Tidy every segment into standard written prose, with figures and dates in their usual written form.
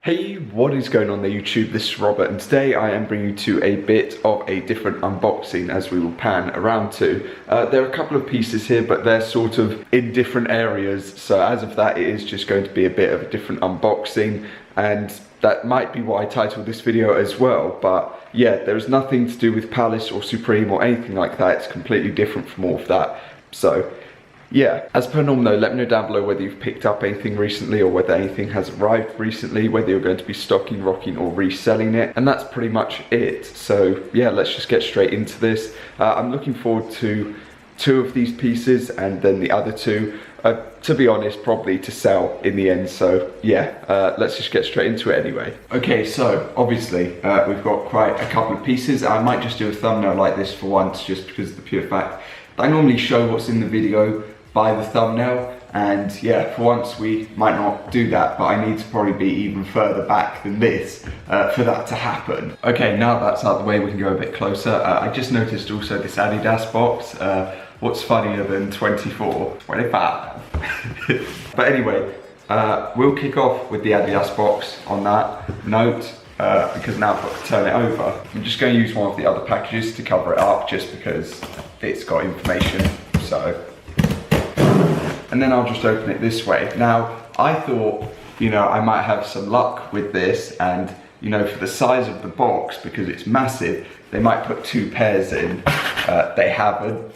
Hey, what is going on there YouTube? This is Robert and today I am bringing you to a bit of a different unboxing as we will pan around to. There are a couple of pieces here but they're sort of in different areas, so as of that it is just going to be a bit of a different unboxing, and that might be why I titled this video as well. But yeah, there's nothing to do with Palace or Supreme or anything like that. It's completely different from all of that. So yeah, as per normal though, let me know down below whether you've picked up anything recently or whether anything has arrived recently, whether you're going to be stocking, rocking or reselling it, and that's pretty much it. So yeah, let's just get straight into this. I'm looking forward to 2 of these pieces and then the other 2, to be honest, probably to sell in the end. So yeah, let's just get straight into it anyway. Okay, so obviously we've got quite a couple of pieces. I might just do a thumbnail like this for once, just because of the pure fact that I normally show what's in the video by the thumbnail, and yeah, for once we might not do that, but I need to probably be even further back than this for that to happen. Okay, now that's out of the way, we can go a bit closer. I just noticed also this Adidas box. What's funnier than 24? 25. But anyway, we'll kick off with the Adidas box on that note, because now I've got to turn it over. I'm just going to use one of the other packages to cover it up just because it's got information, so. And then I'll just open it this way. Now, I thought, you know, I might have some luck with this, and, you know, for the size of the box, because it's massive, they might put 2 pairs in. They haven't.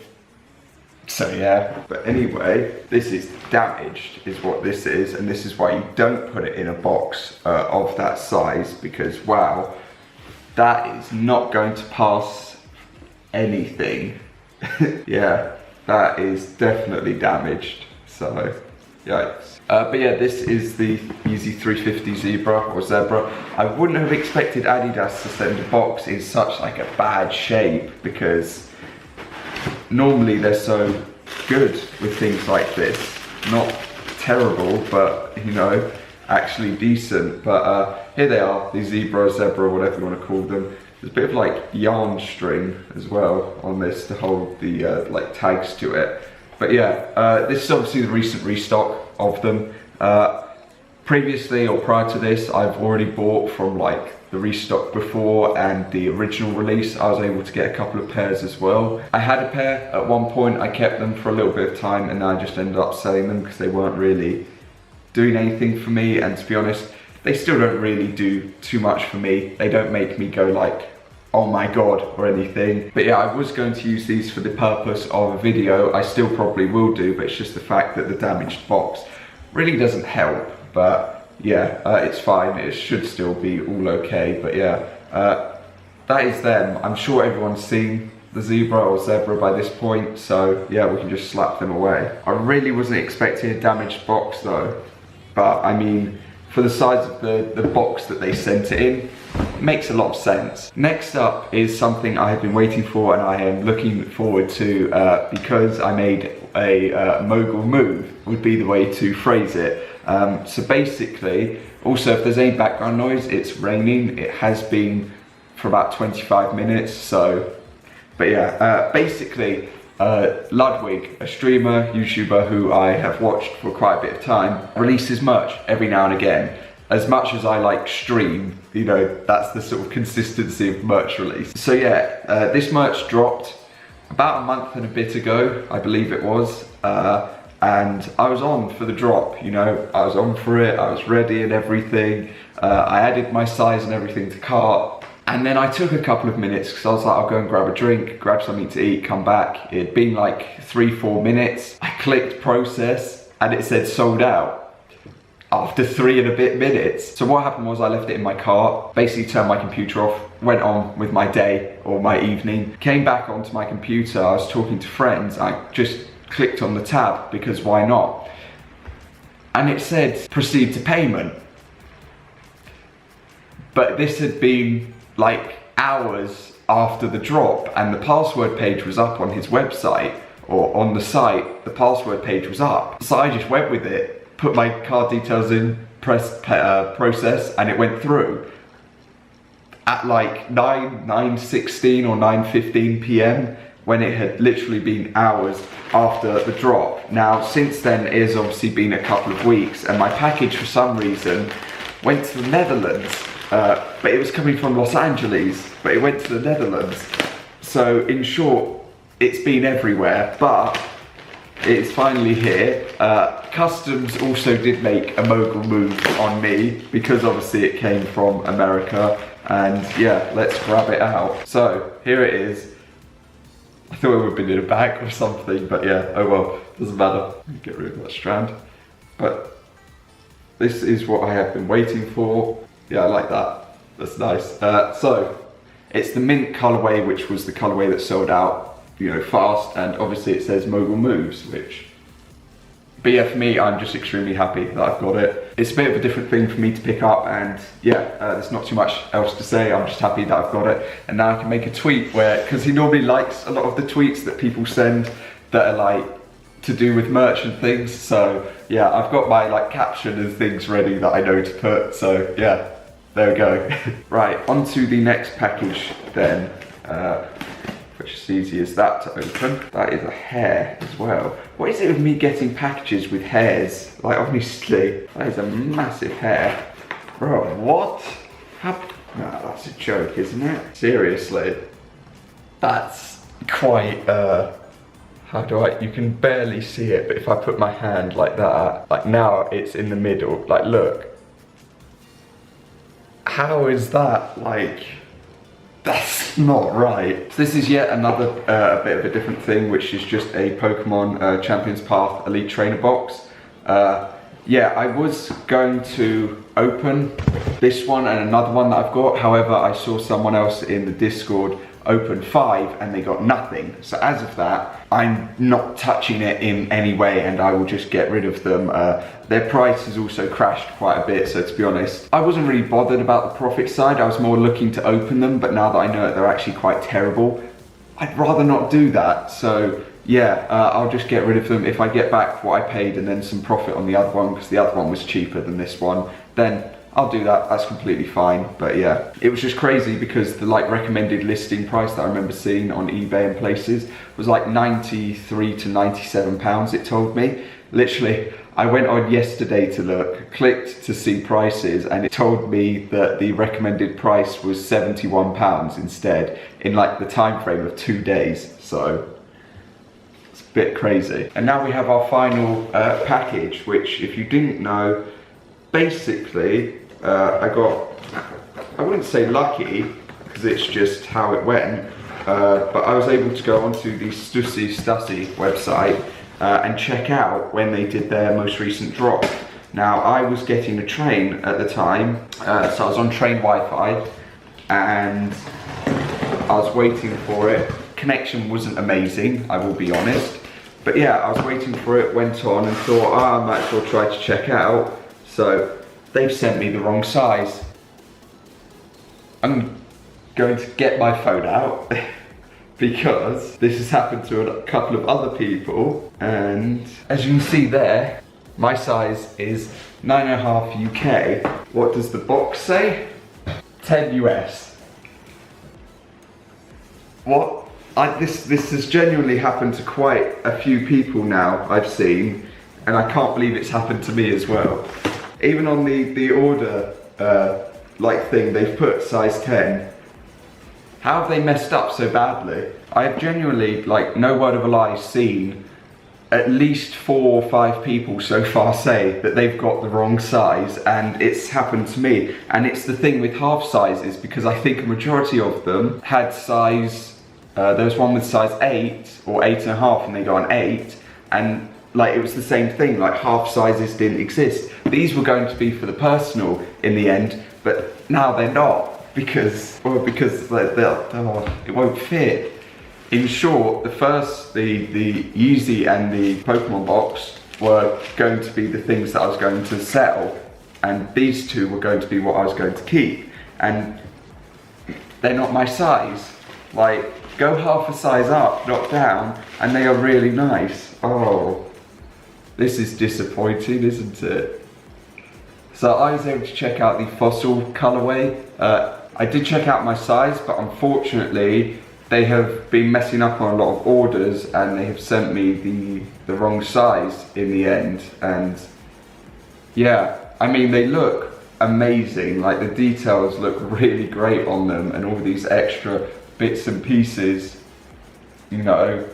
So yeah, but anyway, this is damaged, is what this is, and this is why you don't put it in a box of that size, because wow, that is not going to pass anything. Yeah, that is definitely damaged. So, yikes. But yeah, this is the Yeezy 350 Zebra. I wouldn't have expected Adidas to send a box in such like a bad shape, because normally they're so good with things like this. Not terrible, but you know, actually decent. But here they are, the Zebra, whatever you want to call them. There's a bit of like yarn string as well on this to hold the like tags to it. But yeah, this is obviously the recent restock of them. Previously or prior to this, I've already bought from like the restock before and the original release. I was able to get a couple of pairs as well. I had a pair at one point, I kept them for a little bit of time, and I just ended up selling them because they weren't really doing anything for me. And to be honest, they still don't really do too much for me. They don't make me go like, oh my god, or anything. But yeah, I was going to use these for the purpose of a video. I still probably will do, but it's just the fact that the damaged box really doesn't help. But yeah, it's fine. It should still be all okay. But yeah, that is them. I'm sure everyone's seen the Zebra by this point, so yeah, we can just slap them away. I really wasn't expecting a damaged box though, but I mean, for the size of the box that they sent it in, it makes a lot of sense. Next up is something I have been waiting for and I am looking forward to, because I made a mogul move, would be the way to phrase it. So basically, also if there's any background noise, it's raining. It has been for about 25 minutes, so, but yeah, basically, Ludwig, a streamer, YouTuber who I have watched for quite a bit of time, releases merch every now and again. As much as I like stream, you know, that's the sort of consistency of merch release. So yeah, this merch dropped about a month and a bit ago, I believe it was, and I was on for the drop, you know, I was on for it, I was ready and everything. I added my size and everything to cart. And then I took a couple of minutes because I was like, I'll go and grab a drink, grab something to eat, come back. It'd been like 3-4 minutes. I clicked process and it said sold out after 3 and a bit minutes. So what happened was I left it in my cart, basically turned my computer off, went on with my day or my evening, came back onto my computer, I was talking to friends, I just clicked on the tab because why not? And it said proceed to payment. But this had been like hours after the drop and the password page was up on his website, or on the site, the password page was up. So I just went with it, put my card details in, pressed process, and it went through. At like 9:16 or 9:15 PM, when it had literally been hours after the drop. Now, since then, it has obviously been a couple of weeks, and my package for some reason went to the Netherlands, but it was coming from Los Angeles, but it went to the Netherlands. So in short, it's been everywhere, but it's finally here. Customs also did make a mogul move on me because obviously it came from America, and yeah, let's grab it out. So here it is. I thought it would have been in a bag or something, but yeah, oh well, doesn't matter. Get rid of that strand. But this is what I have been waiting for. Yeah, I like that. That's nice. So it's the mint colorway, which was the colorway that sold out, you know, fast, and obviously it says mogul moves, which, but yeah, for me, I'm just extremely happy that I've got it. It's a bit of a different thing for me to pick up, and yeah, there's not too much else to say. I'm just happy that I've got it, and now I can make a tweet where, because he normally likes a lot of the tweets that people send that are like to do with merch and things. So yeah, I've got my like caption and things ready that I know to put. So yeah, there we go. Right, on to the next package then. Which is easy as that to open. That is a hair as well. What is it with me getting packages with hairs? Like, honestly, that is a massive hair. Bro, what? How? Nah, that's a joke, isn't it? Seriously. That's quite, how do I, you can barely see it, but if I put my hand like that, like now it's in the middle, like look. How is that, like, that's not right. So this is yet another bit of a different thing, which is just a Pokemon Champions Path Elite Trainer box. Yeah, I was going to open this one and another one that I've got. However, I saw someone else in the Discord open 5 and they got nothing. So as of that, I'm not touching it in any way, and I will just get rid of them. Their price has also crashed quite a bit, so to be honest, I wasn't really bothered about the profit side. I was more looking to open them, but now that I know that they're actually quite terrible, I'd rather not do that. So yeah, I'll just get rid of them. If I get back what I paid and then some profit on the other one, because the other one was cheaper than this one, then I'll do that. That's completely fine. But yeah, it was just crazy because the like recommended listing price that I remember seeing on eBay and places was like 93 to 97 pounds, it told me. Literally, I went on yesterday to look, clicked to see prices, and it told me that the recommended price was 71 pounds instead, in like the time frame of 2 days. So it's a bit crazy. And now we have our final package, which, if you didn't know, basically I got, I wouldn't say lucky, because it's just how it went, but I was able to go onto the Stussy website and check out when they did their most recent drop. Now, I was getting a train at the time, so I was on train Wi-Fi, and I was waiting for it. Connection wasn't amazing, I will be honest, but yeah, I was waiting for it, went on and thought, I might as well try to check out. So they've sent me the wrong size. I'm going to get my phone out because this has happened to a couple of other people, and as you can see there, my size is 9.5 UK. What does the box say? 10 US. What? This has genuinely happened to quite a few people now I've seen, and I can't believe it's happened to me as well. Even on the order like thing, they've put size 10. How have they messed up so badly? I have genuinely, like, no word of a lie, seen at least 4 or 5 people so far say that they've got the wrong size, and it's happened to me. And it's the thing with half sizes, because I think a majority of them had size, there was one with size 8 or 8.5 and they got an 8, and like it was the same thing, like half sizes didn't exist. These were going to be for the personal in the end, but now they're not, because it won't fit. In short, the Yeezy and the Pokemon box were going to be the things that I was going to sell, and these two were going to be what I was going to keep, and they're not my size. Like, go half a size up, not down, and they are really nice. Oh, this is disappointing, isn't it? So I was able to check out the Fossil colorway. I did check out my size, but unfortunately they have been messing up on a lot of orders, and they have sent me the wrong size in the end. And yeah, I mean, they look amazing. Like the details look really great on them, and all these extra bits and pieces, you know,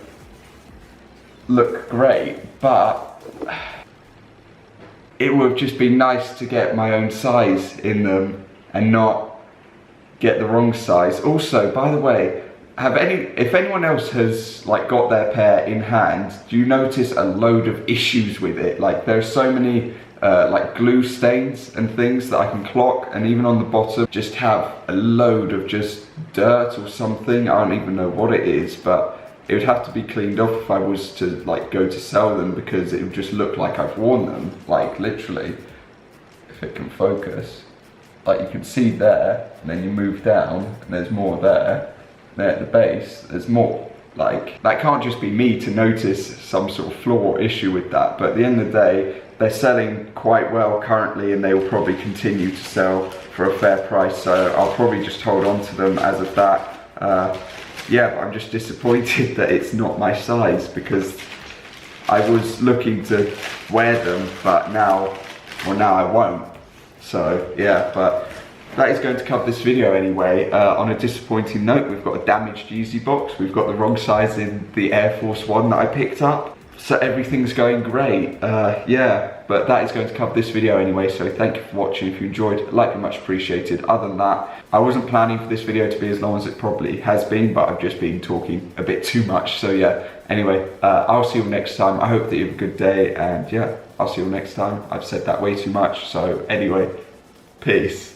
look great, but it would have just been nice to get my own size in them and not get the wrong size. Also, by the way, if anyone else has like got their pair in hand, do you notice a load of issues with it? Like there's so many like glue stains and things that I can clock, and even on the bottom just have a load of just dirt or something. I don't even know what it is, but it would have to be cleaned off if I was to like go to sell them, because it would just look like I've worn them, like literally, if it can focus. Like you can see there, and then you move down and there's more there. There at the base, there's more. Like, that can't just be me to notice some sort of flaw or issue with that, but at the end of the day, they're selling quite well currently, and they will probably continue to sell for a fair price, so I'll probably just hold on to them as of that. Yeah, but I'm just disappointed that it's not my size, because I was looking to wear them, but now I won't. So yeah, but that is going to cover this video anyway. On a disappointing note, we've got a damaged Yeezy box. We've got the wrong size in the Air Force One that I picked up. So everything's going great. Yeah, but that is going to cover this video anyway. So thank you for watching. If you enjoyed, like and much appreciated. Other than that, I wasn't planning for this video to be as long as it probably has been, but I've just been talking a bit too much. So yeah, anyway, I'll see you next time. I hope that you have a good day, and yeah, I'll see you next time. I've said that way too much. So anyway, peace.